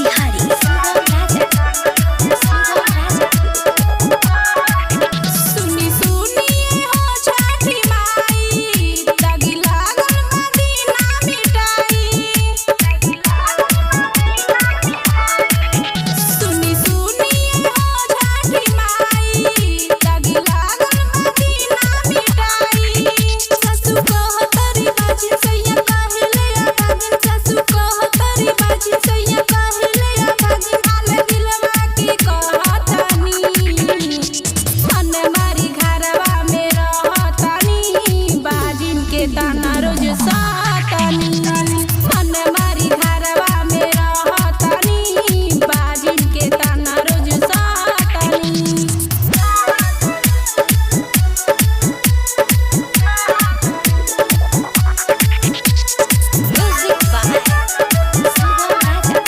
मोतिहारी। सुनी सुनी हो छठी माई, दागी लागल मदीना मिटाई। सुनी सुनी हो छठी माई, दागी लागल मदीना मिटाई। सासू कहतरी बाजी सैया कहले आबादी, सासू कहतरी बाजी सैया कहले आबादी। हाल दिलवा के कहतनी, मन मारी घरवा में रहतनी, बाजिन के ताना रोज सहतनी। मन मारी घरवा में रहतनी, बाजिन के ताना रोज सहतनी। म्यूजिक बाय सुगम राजा।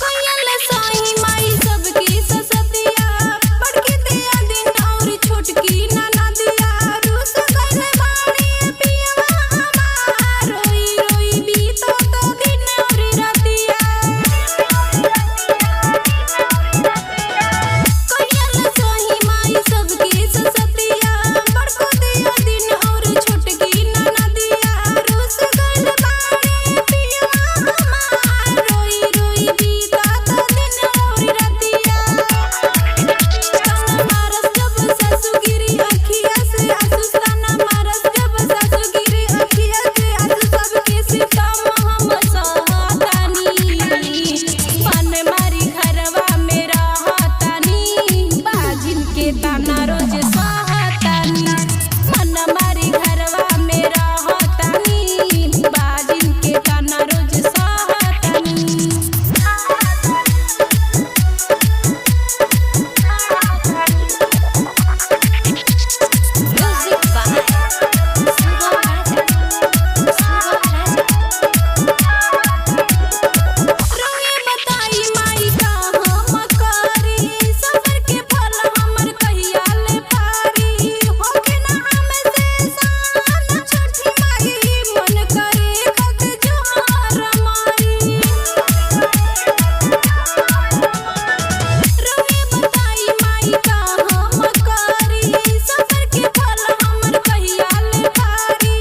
कइले सही माई सबकी ससतिया, बड़की दिया दिन और छोटकी ननदिया। रूस गइले बाड़ी पियवा हमार, रोई रोई बीतत दिन और रातिया। कइले सही माई सबकी ससतिया, बड़को दिया दिन और छोटकी ननदिया। रूस गइले बाड़ी पियवा हमार, रोई रोई बीतत दिन और रातिया। ताना मारस जब सासु गिरी अखिया से आंसू, ताना मारस जब सासु गिरी अखिया से आंसू। सबके सितम हम सहतनी, मन मारी घरवा में रहतनी, बाजिन के ताना रोज सहतनी। मन मारी घरवा में रहतनी, बाजिन के ताना रोज सहतनी। म्यूजिक बाय सुगम राजा। रउए बताई माई का हम करी, सबर के फल हमर कहिया ले पारी। होके ना हमसे सान छठी माई, मन करे खक जोहार मारी। रउए बताई माई का हम करी, सबर के फल हमर कहिया ले पारी।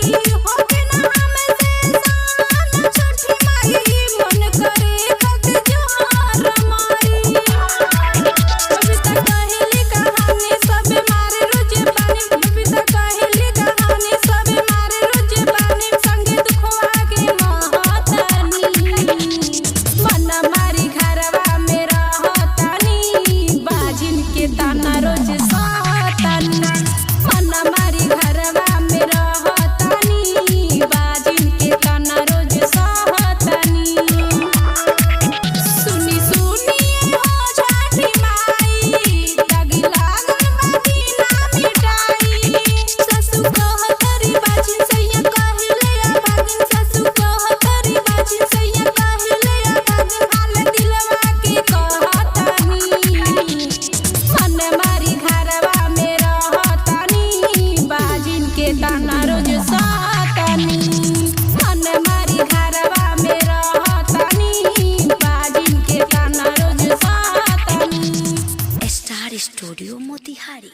होके ना हमसे सान छठी माई, मन करे खक जोहार मारी। बबीता कहेली कहानी सबे मारे रोजे पानी, बबीता कहेली कहानी सबे मारे रोजे पानी। संगे दुखवा के महतनी, मन मारी घरवा में रहतनी, बाजिन के ताना रोज सहतनी। मन मारी घरवा में रहतनी, बाजिन के ताना रोज सहतनी। सुनी सुनी हो छठी माई, दागी लागल मदीना मिटाई। सासू कहतरी बाजी सैया कहले आबादी, सासू कहतरी बाजी सैया कहले आबादी। हाल दिलवा के कहतनी, मन मारी घरवा में रहतनी, बाजिन के ताना रोज सहतनी। मन मारी घरवा में रहतनी, बाजिन के ताना रोज सहतनी। Star Studio Motihari.